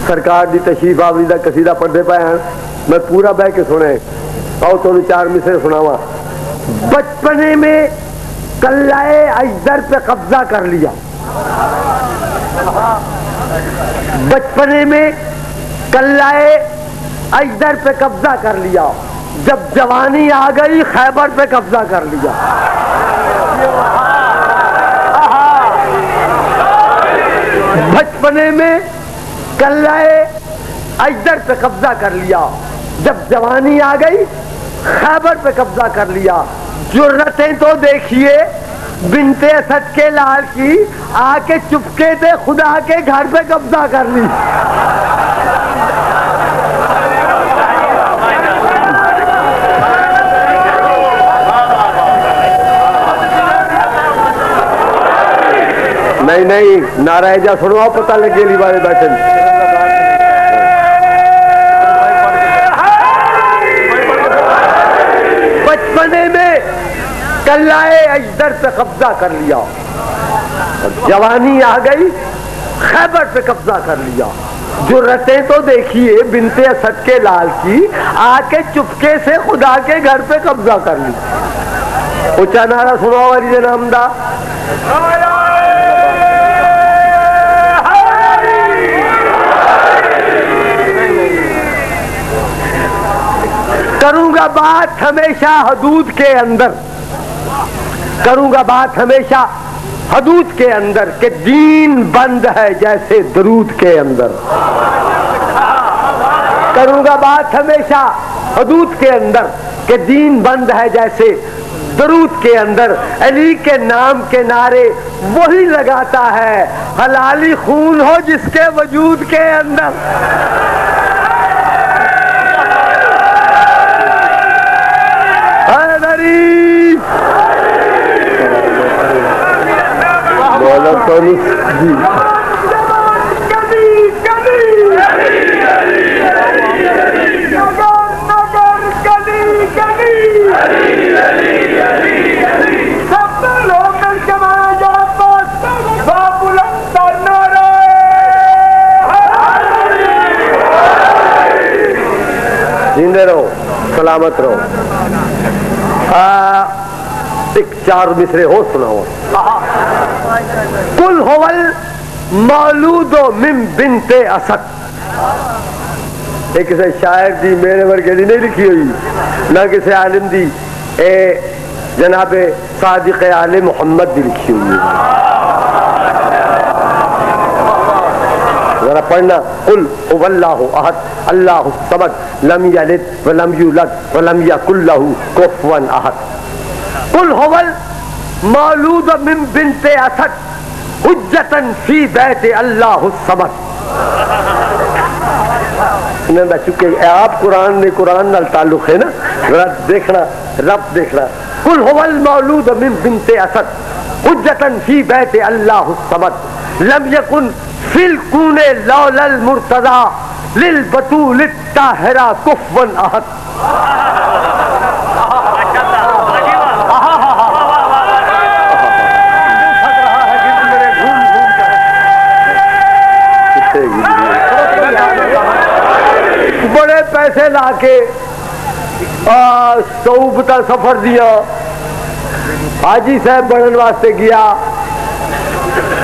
सरकार की तशरीफ आवरी का कसीदा पढ़ते पाए हैं, मैं पूरा बह के सुने। आओ तो चार मिसरे सुनावा। बचपने में कल्लाए अजदर पे कब्जा कर लिया, बचपने में कल्लाए अजदर पे कब्जा कर लिया, जब जवानी आ गई खैबर पे कब्जा कर लिया। बचपने में कल्लाए अजदर पे कब्जा कर लिया, जब जवानी आ गई खैबर पे कब्जा कर लिया। जुर्रतें तो देखिए बिनते असद के लाल की, आके चुपके से खुदा के घर पे कब्जा कर ली। नहीं नहीं नारायजा सुनो, पता लगे ली वाले बैठे। बचपने में कल्लाए अजदर पे कब्जा कर लिया, जवानी आ गई खैबर पे कब्जा कर लिया। जुर्रतें तो देखिए बिनते असद के लाल की, आके चुपके से खुदा के घर पे कब्जा कर ली। ऊंचा नारा सुनाओ वाली जनामदा। करूंगा बात हमेशा हदूद के अंदर, करूंगा बात हमेशा हदूद के अंदर, कि दीन बंद है जैसे दरूद के अंदर। करूंगा बात हमेशा हदूद के अंदर, कि दीन बंद है जैसे दरूद के अंदर। अली के नाम के नारे वही लगाता है, हलाली खून हो जिसके वजूद के अंदर। जी जिंदे रहो, सलामत रहो। एक चार मिसरे हो सुनाओ। कुल होवल मौलूदो मिन बिनते असद। एक किसी शायर दी मेरे वर्गे दी नहीं लिखी हुई, ना किसी आलिम दी, जनाबे सादिक आले मोहम्मद दी लिखी हुई है। जरा पढ़ना। कुल हुवल्लाहु अहद अल्लाहु समद लम यलिद वलम यूलद वलम यकुल लहू कुफुवन अहद। कुल हुवल मौलूद मिन बिनते असद हुज्जतन फी बैत अल्लाहु समद। चुके आप कुरान ने कुरान नाल ताल्लुक है ना, रब देखना, रब देखना। कुल हुवल मौलूद मिन बिनते असद हुज्जतन फी बैत अल्लाहु समद लम यकुन फिल कूने लौलल मुर्तदा लिल बतूल ताहिरा कुफवन अहद। बड़े पैसे लाके सऊबता सफर दिया, हाजी साहब बनने वास्ते गया,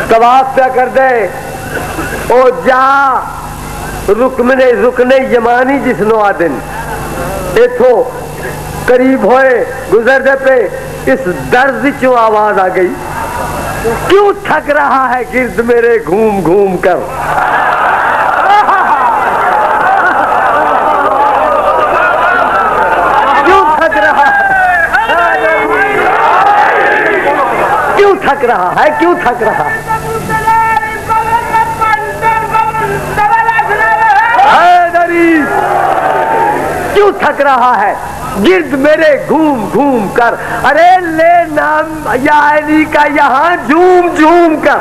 तवाफ क्या कर दे और जा रुकने यमानी जिसनो आदिन इथो करीब होए गुजरते पे इस दर्द चो आवाज आ गई, क्यों थक रहा है गिर्द मेरे घूम घूम कर। थक रहा है, क्यों थक रहा है? क्यों थक रहा है गिर्द मेरे घूम घूम कर। अरे ले नाम या अली का यहाँ झूम झूम कर।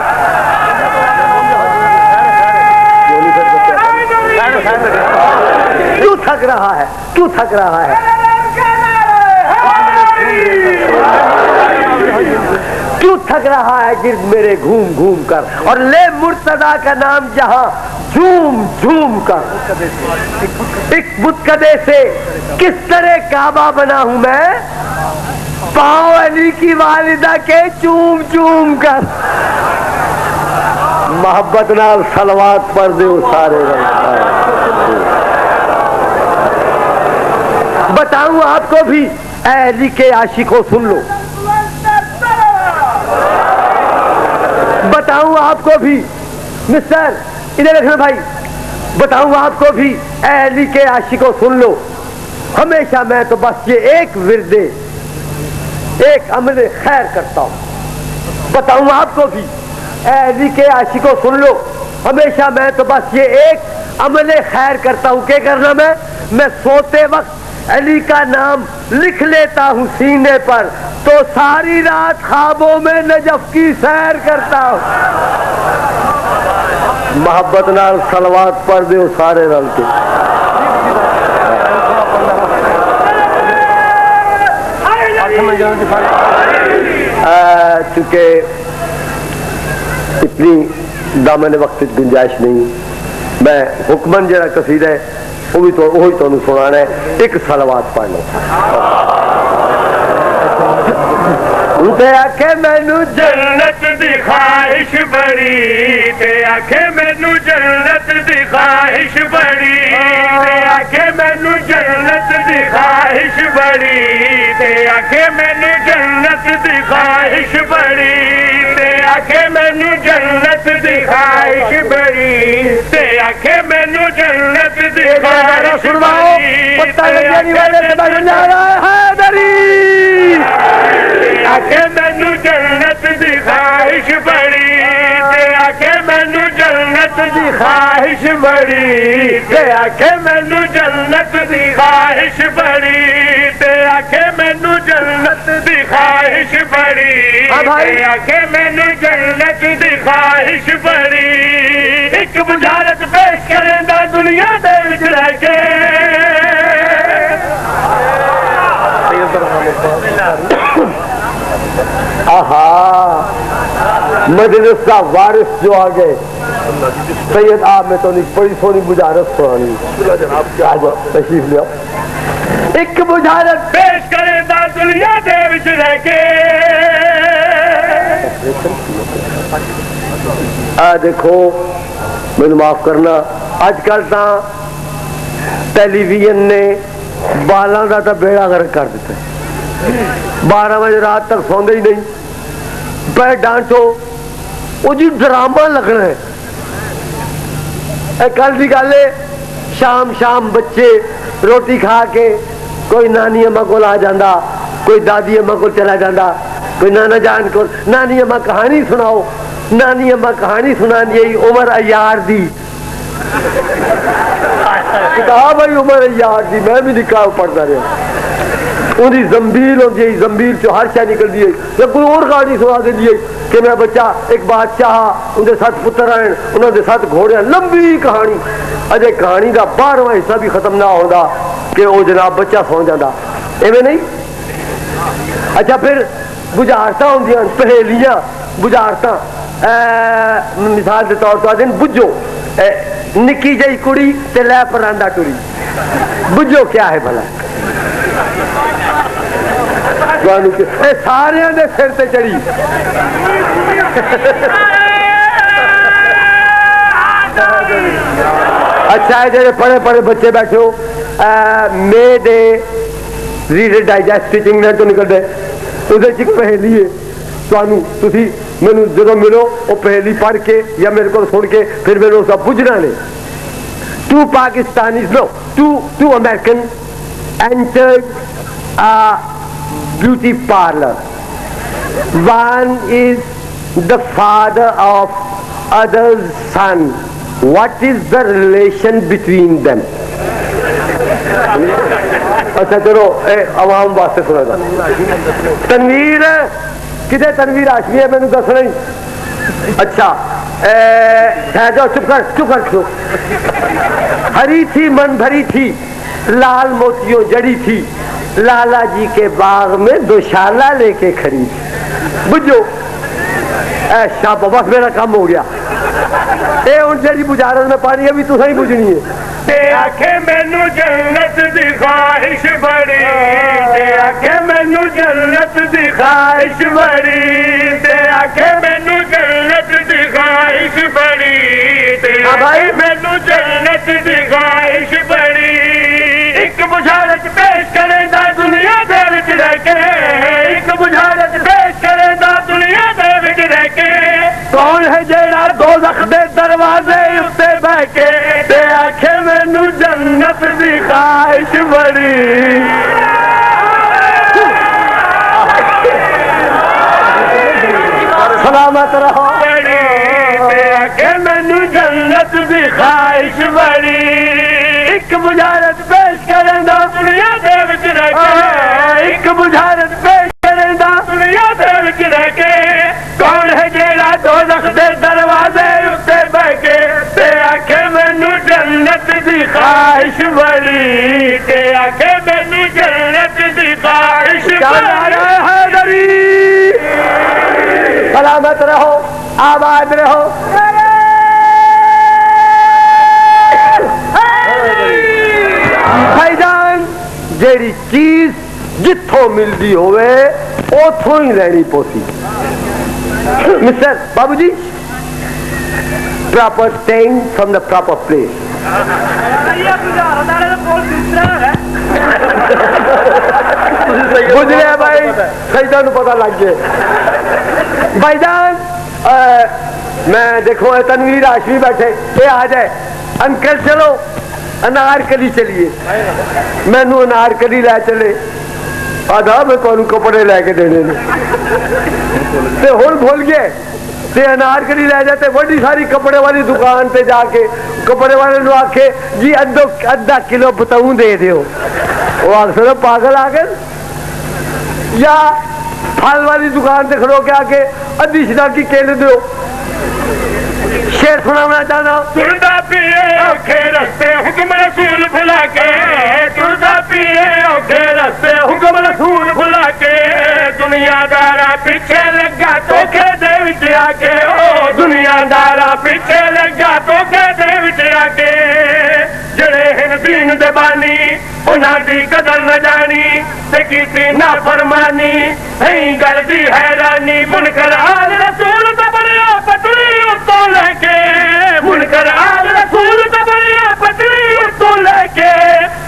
क्यों थक रहा है, क्यों थक रहा है? क्यों थक रहा है गिर्द मेरे घूम घूम कर। और ले मुर्तदा का नाम जहां झूम झूम कर एक बुतकदे से किस तरह काबा बना हूं मैं, पाँव अली की वालिदा के चूम चूम कर। मोहब्बत नाल सलवात पर दे सारे बताऊं आपको भी, अली के आशिकों सुन लो, बताऊं आपको भी मिस्टर, इधर देखना भाई, बताऊं आपको भी अली के आशिकों सुन लो, हमेशा मैं तो बस ये एक विरदे, एक अमल खैर करता हूं। बताऊं आपको भी अली के आशिकों सुन लो, हमेशा मैं तो बस ये एक अमल खैर करता हूं। क्या करना मैं सोते वक्त अली का नाम लिख लेता हूं सीने पर, तो सारी रात ख्वाबों में नजफ की सैर करता हूं। मोहब्बत नाल सलवात पर दे सारे रल के। चूंकि इतनी दामन वक्त गुंजाइश नहीं, मैं हुक्मन जरा कसीदा है वो भी तो वही तुहानू सुनाना है। एक सलवात पढ़ लो। ते आखे मैनू जन्नत दी ख्वाहिश बड़ी, ते आखे मैनू जन्नत दी ख्वाहिश बड़ी, ते आखे मैनू जन्नत दी ख्वाहिश बड़ी, ते आखे मैनू जन्नत दी ख्वाहिश बड़ी, ते आखे मैनू जन्नत दी ख्वाहिश बड़ी, ते आखे मैनू जन्नत दी ख्वाहिश बड़ी, पत्ता लगी वाले से बन जा रहा है दरी। आखे मैनू जन्नत दी ख्वाहिश बड़ी, ते आखे मैनू जन्नत दी ख्वाहिश बड़ी, ते आखे मैनू जन्नत दी ख्वाहिश बड़ी, ते आखे मैनू जन्नत दी ख्वाहिश बड़ी, ते आखे मैनू जन्नत दी ख्वाहिश बड़ी। एक बुझारत पेश करेंदा दुनिया दे विच रह के, आहा मजलिस का वारिस जो आ गए सैयद, आप में तो नहीं बड़ी सोनी बुझारत सुनानी, तशरीफ लिया। एक बुझारत पेश करेंदा दुनिया दे विच रह के। देखो मैनू माफ करना, अजकल तो टेलीविजन ने बालों का तो बेड़ा गर्क कर दिता है। 12 बजे रात तक सौंदे ही नहीं, पैर डांटो वो जी ड्रामा लगना है। कल की गल है, शाम शाम बच्चे रोटी खा के कोई नानी अम्मा को आ जाता, कोई दादी अम्मा को चला जाता, कोई नाना जान को नानी अम्मा कहानी सुनाओ, नानी अम्मा कहानी सुनानी है उमर अयार दी किताब है, उमर अयार दी मैं भी निकाह पढ़ता रहा। उनकी जंबील होती है, जंबील चो हर शायद निकलती है। या कोई और कहानी सुना देती है कि मेरा बच्चा एक बादशाह, उनके 7 पुत्र आए, उन्होंने 7 घोड़े, लंबी कहानी। अजय कहानी का 12वां हिस्सा भी खत्म ना होता कि वो जनाब बच्चा सौ जाता, एवं नहीं। अच्छा फिर बुझारतां होंदियां, पहेलियां बुझारतां, मिसाल के तौर पर बुझो निक्की जी कुड़ी ते लै परांदा टुरी, बुझो क्या है भला, सारे दे सिर ते चढ़ी। अच्छा है जेडे पढ़े पढ़े बच्चे बैठे हो, मे दे रीडर डाइजेस्ट इंग्लैंड तो निकलते उहदे च एक पहेली है, तुहानू तुसी मैनू जो मिलो वो पहेली पढ़ के या मेरे को सुन के फिर मैंने उसका बुझना ने। 2 Pakistanis, no, 2 American entered a beauty parlor. One is the father of other's son. What is the relation between them? अच्छा चलो आवाम वास्ते सुना था। तनवीर किधर तनवीर आशमी है मैंने दस नहीं। अच्छा जाओ चुप कर। हरी थी मन भरी थी, लाल मोतियों जड़ी थी, लाला जी के बाग में दोशाला लेके खड़ी थी। बुझो शाबाश, बस मेरा काम हो गया। ये हूँ तेरी बुझारत में पानी अभी तुसा ही बुझनी है। ते आखे मैनू जन्नत दी ख्वाहिश बड़ी, ते आखे मैनू जन्नत दी ख्वाहिश बड़ी, ते आखे मैनू जन्नत दी ख्वाहिश बड़ी, ते आखे मैनू जन्नत दी ख्वाहिश बड़ी। एक बुझारत पेश करेंदा दुनिया दे विच रह के, एक बुझारत पेश करेंदा दुनिया दे विच रह के। कौन है जेड़ा दोज़ख दे दरवाजे उत्ते बह के, ते आखे मैनू जन्नत दी ख्वाहिश बड़ी। सलामत रहो बड़ी, ते आखे मैनू जन्नत दी ख्वाहिश बड़ी। एक बुझारत पेश करेंदा दुनिया दे विच रह के, एक बुझारत पेश करेंदा दुनिया दे विच रह के। कौन है जेड़ा दोज़ख दे दरवाजे उत्ते बह के, ते आखे मैनू जन्नत दी ख्वाहिश बड़ी, ते आखे मैनू जन्नत दी ख्वाहिश बड़ी। सलामत रहो, आबाद रहो। भाईजान जेड़ी चीज जिथों मिलती होवे उथों ही लेनी पोसी। मिस्टर बाबूजी, proper thing from the proper place। बुझ रहे भाई, सही पता लग गया। भाईजान मैं देखो तनवीर आशवी बैठे, ये आ जाए अंकल चलो अनारकली चलिए, मैनू अनारकली लै चले। आधा मैं तुहानू कपड़े लैके देने ते हुण भुल गए ते अनारकली लै जाते बड़ी सारी कपड़े वाली दुकान पे जाके कपड़े वाले नू आखे जी अद्धा किलो बताऊ दे दियो। वो आखिर पागल आ गए। या फल वाली दुकान से खड़ो के आके अद्धी शिदा की केले दो। शेर सुनाना चाहना। तुरदा पिए औखे रस्ते हुक्म रसूल भुला के, तुरदा पिए औखे रस्ते हुक्म रसूल भुला के। दुनियादारा पीछे लगा धोखे दे विच आके, ओ दुनियादारा पीछे लगा धोखे दे विच आके। जड़े हिन दीन दे बानी उन्हां दी कदर न जानी, ते कीती नाफरमानी ऐं गल दी हैरानी। मुनकर आल रसूल दा बनिया पतली उत्तों लेके, मुनकर आल रसूल दा बनिया पतली उत्तों लेके।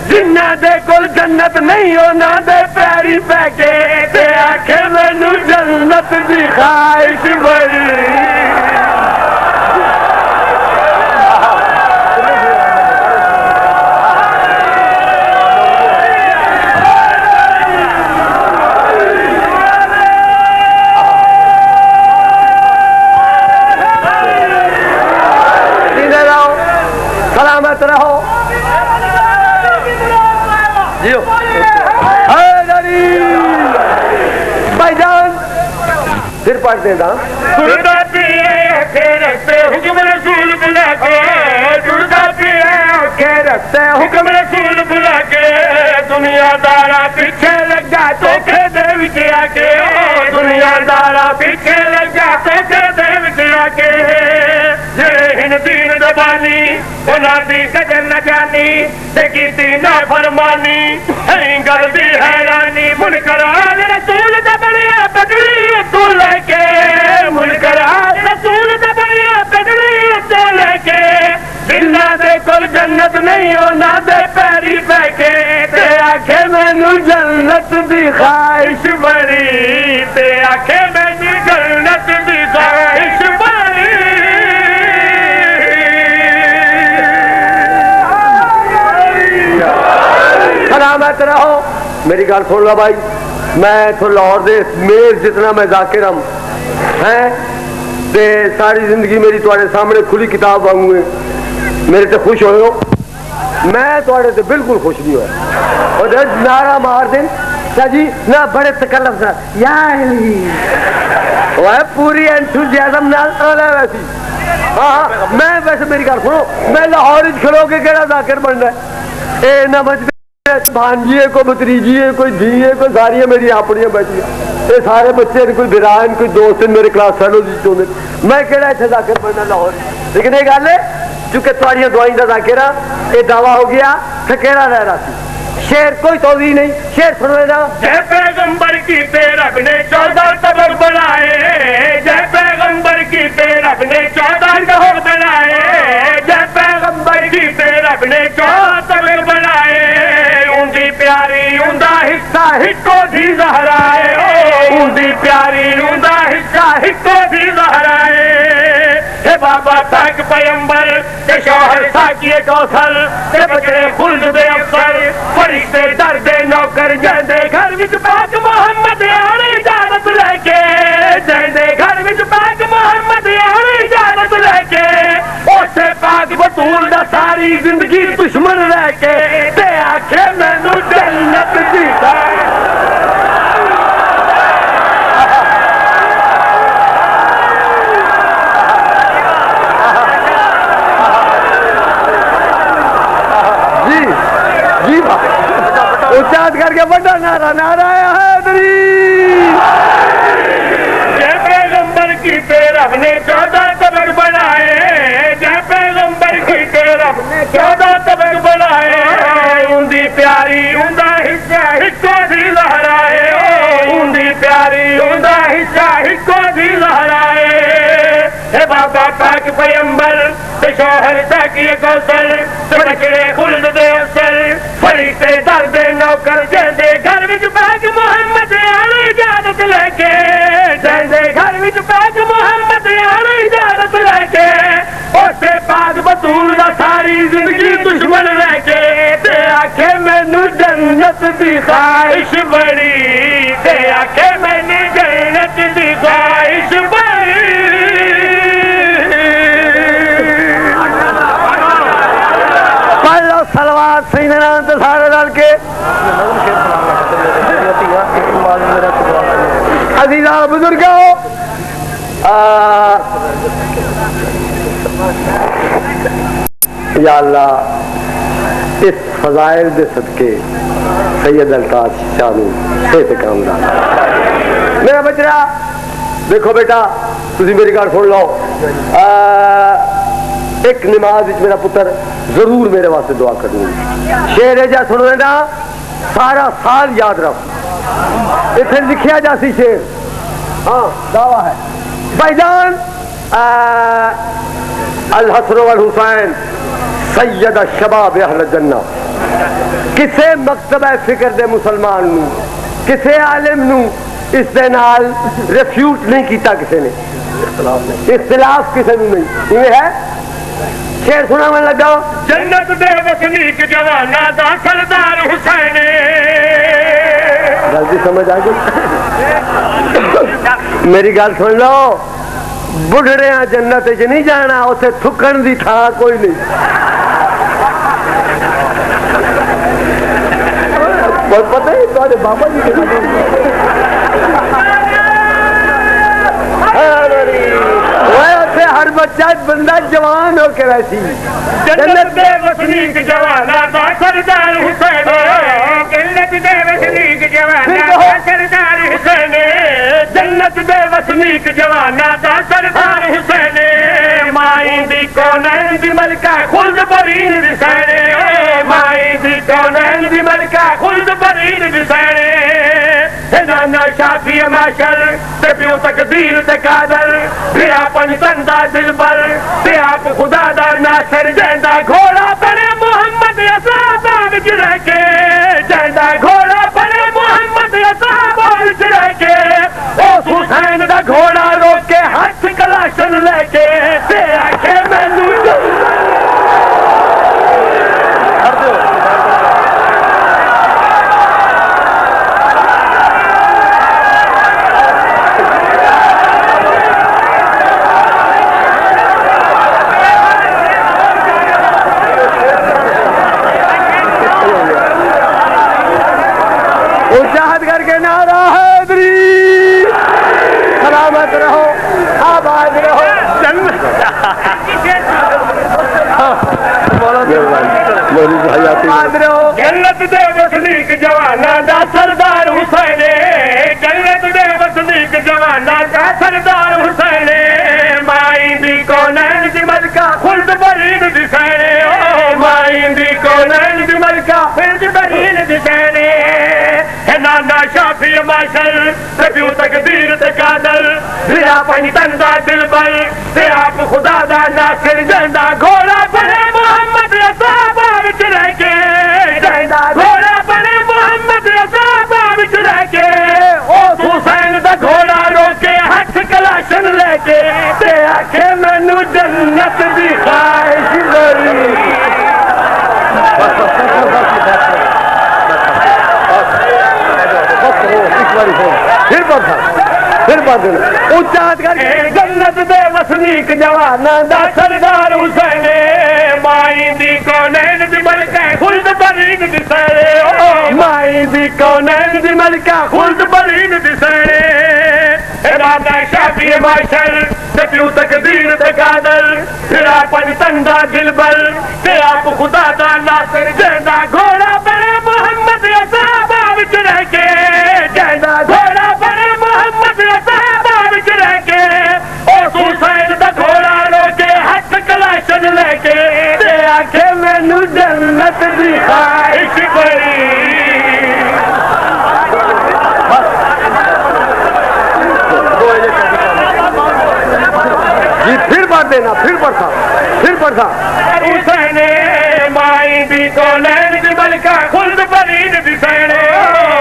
जिन्ना दे कोल जन्नत नहीं उन्हां दे पैरी पै के, ते आखे मैनू जन्नत दी ख्वाहिश बड़ी। सलामत रहो जियो। भाईजान फिर पढ़ देना। तुरदा पिए औखे रस्ते हुक्म रसूल बुला के, तुरदा पिए औखे रस्ते हुक्म रसूल बुला के। दुनियादारा पीछे लगा धोखे दे विच आके, दुनियादारा पीछे लगा धोखे दे विच आके। जेड़े हिन दीन दबानी उन्हां दी कदर न जानी, ते कीती नाफरमानी ऐं गल दी हैरानी। मुनकर आल रसूल दा बनिया पगड़ी उत्तों लेके, मुनकर आल रसूल दा बनिया पगड़ी उत्तों लेके। जिन्ना दे कोल जन्नत नहीं उन्हां दे पैरी पै के, ते आखे मैनू जन्नत दी ख्वाहिश बड़ी, ते आखे मैनू जन्नत दी ख्वाहिश बड़ी। सलामत रहो। मेरी गल सुन लो भाई, मैं तो लाहौर दे मेर जितना मैं जाकिर हम हैं ते सारी जिंदगी मेरी तुहाडे सामने खुली किताब वांगू है। मेरे ते खुश हो, मैं तुहाडे ते बिल्कुल खुश नहीं होया। और नारा मार देन जी ना बड़े तकल्लुफ ना या पूरी एंथुजियाज्म नाल आला वैसी। हाँ मैं वैसे मेरी गल सुनो, मैं लाहौर खलो के केड़ा जाकिर बनना है। ए ना मजबूर भांजी है, कोई भतरीजी है, कोई धी है, कोई सारी मेरी अपनियां बैठियां। ये सारे बच्चे कोई बिरान कोई दोस्त मेरे क्लास फेलो मैं केड़ा इतने जाकर पढ़ना लाहौर। लेकिन ये गल है चूंकि थोड़िया दवाई का जाकेरा ये दावा हो गया थकेरा रह रहा थी। शेर कोई तोजी नहीं, शेर सुनो ना। जय पैगंबर की रब ने 14 तबक बनाए, जय पैगंबर की रब ने 14 तबक बनाए, जय पैगंबर की रब ने 14 तबक बनाए। उनकी प्यारी उनका हिस्सा हिको दी जहराए, उनकी प्यारी उनका हिस्सा हिको दी जहराए। हे बाबा तक पैगंबर के शौहर साकिए कौशल के बकरे खुल्द दे अफसर फरिश्ते दर दे नौकर जैदे घर विच पाक मोहम्मद आने इजाजत लेके, जैदे घर विच पाक मोहम्मद आने इजाजत लेके। उसे पाक बतूल दा सारी जिंदगी दुश्मन रह के ते आखे मैनू जन्नत दी उच्चात करके बड़ा नारा नारा हैदरी। जय पैगंबर की रब ने 14 तबक बनाए, जय पैगंबर की रब ने 14 तबक बनाए। उनकी प्यारी उनका हिस्सा हिको दी लहराए, उनकी प्यारी उनका हिस्सा हिको दी लहराए। हे बाबा पाक पैगंबर ते शौहर साकिए कौशल ते बकरे खुल्द दे अफसर फरिश्ते दर दे नौकर जैदे घर विच पाक मोहम्मद आने इजाजत लेके, जैदे घर विच पाक मोहम्मद आने इजाजत लेके। उसे पाक बतूल दा सारी जिंदगी दुश्मन रह के ते आखे मैनू जन्नत दी ख्वाहिश बड़ी, ते आखे मैनू जन्नत दी ख्वाहिश बड़ी। सलवार सही नाम तो सारे डाल के अजीजा बुजुर्गों या अल्लाह इस फजाइल दे सदके सैयद अल्ताफ शानू सेहत कामयाब। मेरा बच्चा देखो बेटा तुम मेरी गल सुन लो। एक नमाज मेरा पुत्र जरूर मेरे वास्ते दुआ करनी। शेर है जा सुनो ना सारा साल याद रख। इतने लिखिया जासी शेर हाँ दावा है भाईजान अल हसन वल हुसैन सैयद शबाब अहल जन्ना। किसे मकतबा फिक्र दे मुसलमान नू किसे आलिम नू इस दे नाल रिफ्यूट नहीं किया किसी ने, इख्तिलाफ किसी ने नहीं। ये है शेर सुना मन लगा। जन्नत दे वसनीक जवाना दा सरदार हुसैन। गलती समझ आ गई मेरी गल सुन लो। बुढ़ड़े जन्नत च नहीं जाना, उसे थुकन दी था कोई नहीं। पता है तुम्हारे बाबा जी हर बच्चा बंदा जवान होके वैसी जन्नत दे वसनीक जवाना दा सरदार हुसैन। जन्नत दे वसनीक जवाना दा सरदार हुसैन। जन्नत दे वसनीक जवाना दा सरदार हुसैन। माई दी कौनैन दी मलका खुल्द बरीन हुसैन। माई दी कौनैन दी मलका खुल्द बरीन हुसैन। नाना शाफी माशर ते प्यो तकदीर ते कादर फिरा पंचन दा दिलबर ते आप खुदा दा नासर। जैंदा घोड़ा बने मोहम्मद असाबा विच रह के, जैंदा घोड़ा बने मोहम्मद असाबा विच रह के। उस हुसैन दा घोड़ा रोक के हाथ कलाशन लेके ते आखे मैनू उजाहद करके नारा हैदरी। सलामत रहो आबाद रहो। जन्नत दे वसनीक जवाना दा सरदार हुसैन, जन्नत दे वसनीक जवाना दा सरदार हुसैन, माई दी कौनैन दी मलका खुल्द बरीन दिसैन, ओ माई दी कौनैन दी मलका खुल्द बरीन दिसैन, है नाना शाफी माशर तबियू तकदीर ते कादर, फिरा पंजतन दा दिलबर ते आप खुदा दा नासिर जंदा घोड़ा बने मोहम्मद रसाबा विच रह के, जंदा घोड़ा बने मोहम्मद रसाबा विच रह के, ओ हुसैन दा घोड़ा रोके हथ कलाशन लेके ते आखे मैनू जन्नत दी ख्वाहिश बड़ी। फिर उच्चात करके जन्नत दे वसनीक जवाना दा सरदार हुसैन, माई दी कौनैन दी मलका खुल्द बरीन दिसैन, ओ माई दी कौनैन दी मलका खुल्द बरीन दिसैन, राधा शाफी माशर तबियू तकदीर ते कादर, फिरा पंजतन दा दिलबर ते आप खुदा दा नासिर जंदा घोड़ा बने मोहम्मद रसाबा विच रह के, जंदा घोड़ा बने मोहम्मद रसाबा विच रह के, ओ हुसैन दा घोड़ा रोके हथ कलाशन लेके ते आखे मैनू जन्नत दी ख्वाहिश बड़ी। फिर पढ़ देना, फिर पढ़ता हुसैन माई दी कौनैन दी मलका खुल्द बरीन दिसैन,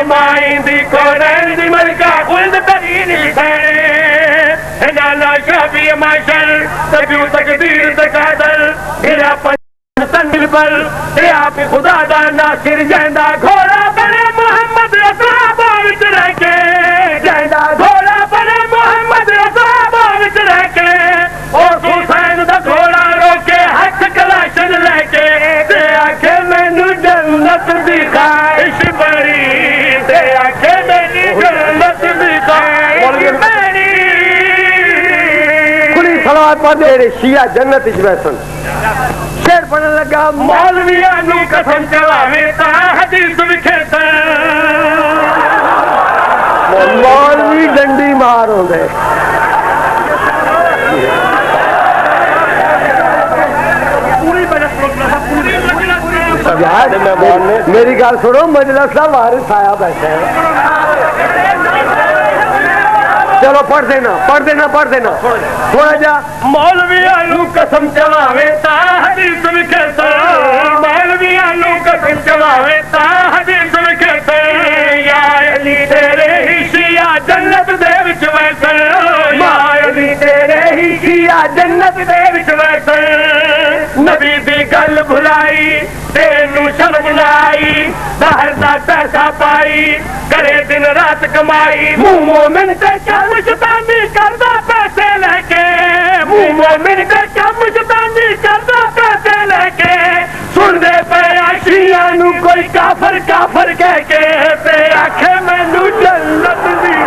माई दी कौनैन दी मलका खुल्द बरीन दिसैन, नाना शाफी माशर तबियू तकदीर ते कादर, फिरा पंजतन दिलबर ते आप खुदा दा नासिर जंदा घोड़ा बने मोहम्मद रसाबा विच रह के, जंदा घोड़ा बने मोहम्मद रसाबा विच रह के, ओ हुसैन दा घोड़ा रोके हथ कलाशन लेके ते आखे मैनू जन्नत दी ख्वाहिश बड़ी, ते आखे मैनू जन्नत दी ख्वाहिश बड़ी। खुली सलावत पढ़ दे शिया जन्नत इच बैसन। शेर पढ़ने लगा मौलवियां नू कसम चलावे ता हदीस विखे मौलवी डंडी मार होंदे। यार मेरी गल सुनो, मजलिस का वारिस आया बैठा है। चलो पढ़ देना थोड़ा जा। मौलवियां नू कसम चलावे ता हदीस विखे, मौलवियां नू कसम चलावे ता हदीस विखे, या अली तेरे ही शिया जन्नत दे विच वैसन, या अली तेरे ही शिया जन्नत दे विच वैसन, नबी दी गल भुलाई तेनू शर्म ना आई, बाहर दा पैसा पाई करे दिन रात कमाई, मुंह मोमिन ते कम शैतानी करदा पैसे लेके, मुंह मोमिन ते कम शैतानी करदा पैसे लेके, सुनदे पे आशियां नू कोई काफर कह के ते आखे मैनू जन्नत दी।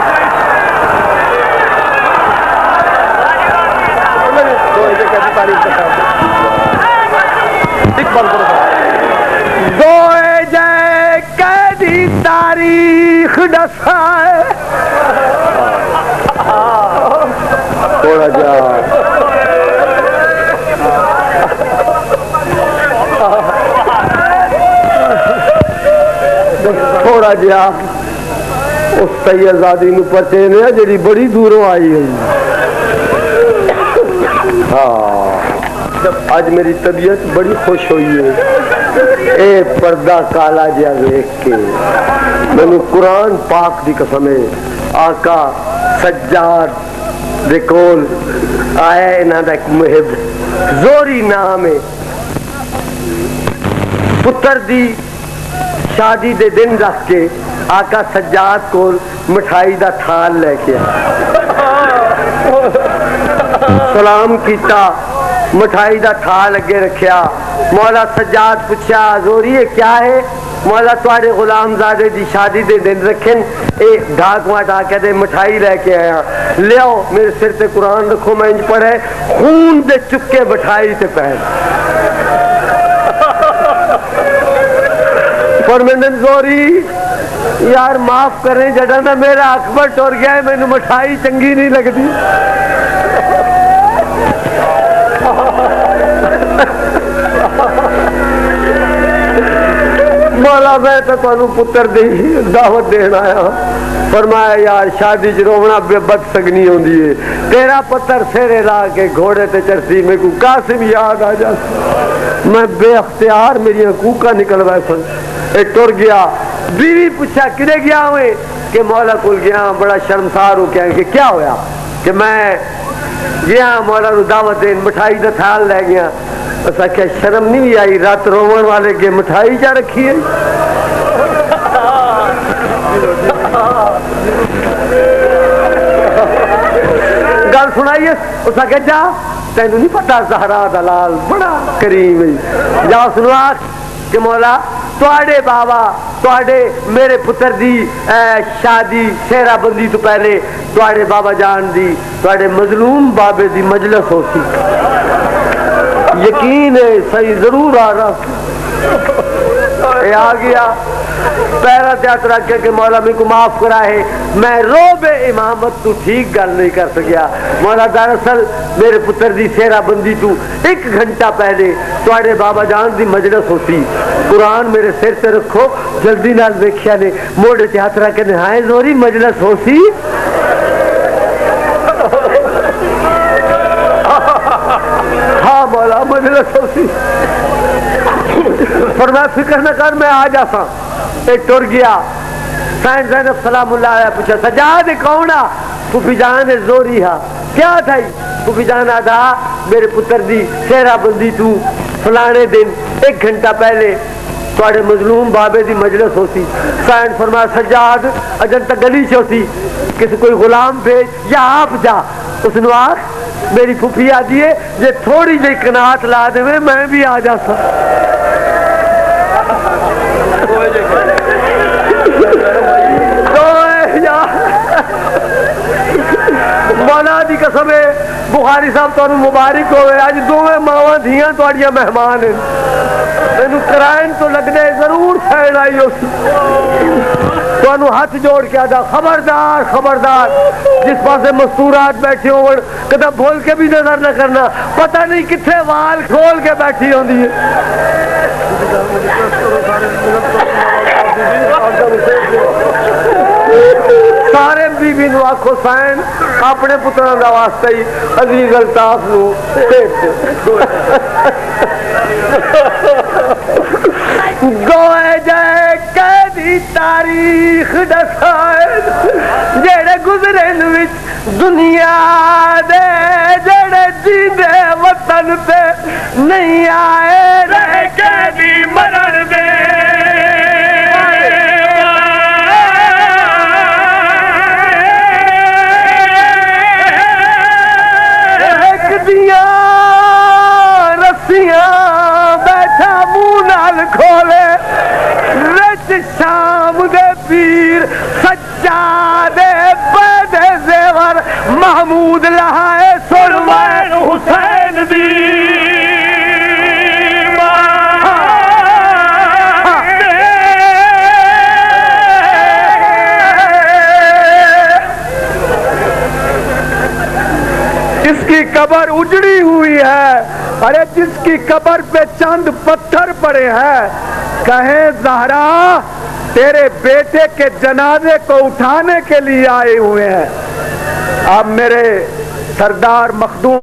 दोए जय कैदी तारीख दसाए थोड़ा जा। थोड़ा जा उस सैयदादी नू पते ने जी बड़ी दूरों आई हुई। हाँ आज मेरी तबीयत बड़ी खुश हुई है। ए पर्दा काला जिहा वेख के मैनू कुरान पाक दी कसम है, आका सज्जाद दे कोल आया इन्हां दा एक मुहिब जोरी नाम है। पुत्र दी शादी दे दिन रख के आका सज्जाद कोल मिठाई दा थाल लेके सलाम किया, मिठाई दा थाल अगे रखिया। मौला सज्जाद पूछा जोरी ये क्या है? मौला तुहाडे गुलामजादे दी शादी दे दिन रखन ए ढाक वाटा के दे मिठाई लेके आया, लियाओ मेरे सिर ते कुरान रखो, मैं इंज पढ़े खून दे चुके मिठाई ते पहन। और मैंने जोरी यार माफ करें जड़ा ना मेरा अकबर टुर गया है, मैनू मिठाई चंगी नहीं लगती। मौला मैं तो तुहानू पुत्र दी दावत देना आया। फरमाया यार शादी च रोवना बदसगनी होंदी है, तेरा पुत्र सेरे ला के घोड़े ते चढ़सी, मेरे को कासिम याद आ जा। मैं बेअख्तियार मेरी कूका निकल वैसन टुर गया। बीवी पूछा किधे गया हुए कि मौला को गया, बड़ा शर्मसार हो गया कि क्या होया कि मैं गया मौला को दावत देन, मिठाई का थाल लै गया। अस आख्या शर्म नहीं आई, रात रोवन वाले के मिठाई क्या रखी है। गल सुनाइए, उस आख्या जा तेन नहीं पता ज़हरा दलाल बड़ा करीम है, जा उसनू आख कि मौला तुहाडे बाबा तुहाडे मेरे पुत्र दी शादी सेहराबंदी तो पहले तुहाडे बाबा जान दी तुहाडे मजलूम बाबे दी मजलिस होती। यकीन है सही जरूर आ रहा आ गया। पैरा त्यात रख के मौला मेरे को माफ करा है, मैं रोबे इमामत तू ठीक गल नहीं कर सकिया। मौला दरअसल मेरे पुत्र दी सेहराबंदी तू 1 घंटा पहले तुहाडे बाबा जान दी मजलिस होती। कुरान मेरे सिर से रखो, जल्दी नाल वेख्या ने मोड़े च हाथ रख के हाय जोरी मजलिस होसी। हाँ मौला मजलिस होसी। पर मैं फिक्र न कर, मैं आ जासा। टुर गया। सैन ज़ैनब सलामुल्लाह अलैहा पूछा सजाद कौन आ? फूफी जान जोरी हा। क्या था? फूफी जान आधा मेरे पुत्र दी सेहराबंदी तू फलाने दिन 1 घंटा पहले तुहाडे मजलूम बाबे दी मजलिस होती। सैन फरमाया सजाद अजन तक गली च होती, किसी कोई गुलाम भेज या आप जा, उसनू आख मेरी फूफी आदि है जे थोड़ी जी कनात ला देवे मैं भी आ जासा। मौला दी कसम है बुखारी साहब तुहानू मुबारक होवे, अज दोवें मावां धियां तुहाडियां मेहमान हैं। मैनू कराइन तो लगदे जरूर सैन आई उस तुहानू हाथ जोड़ के आदा खबरदार खबरदार, जिस पासे मस्तूरात बैठे हो कदम बोल के भी नजर न करना, पता नहीं किथे वाल खोल के बैठी होंदी है। सारे बीबी नू आखो सैन अपने पुत्रों का वास्ते ही अजीज अल्ताफ नू गोए जाए कैदी तारीख दसाए जेड़े गुजरे दुनिया दे, जेड़े जींदे वतन पे नहीं आए रह कैदी मरण दे। बैठा मुंह नाल खोले रच शाम दे पीर सच्चा दे बदे जेवर महमूद लहाए सुरवैन हुसैन दी। जिसकी कब्र उजड़ी हुई है, अरे जिसकी कब्र पे चंद पत्थर पड़े हैं, कहे ज़हरा तेरे बेटे के जनाजे को उठाने के लिए आए हुए हैं। अब मेरे सरदार मखदूम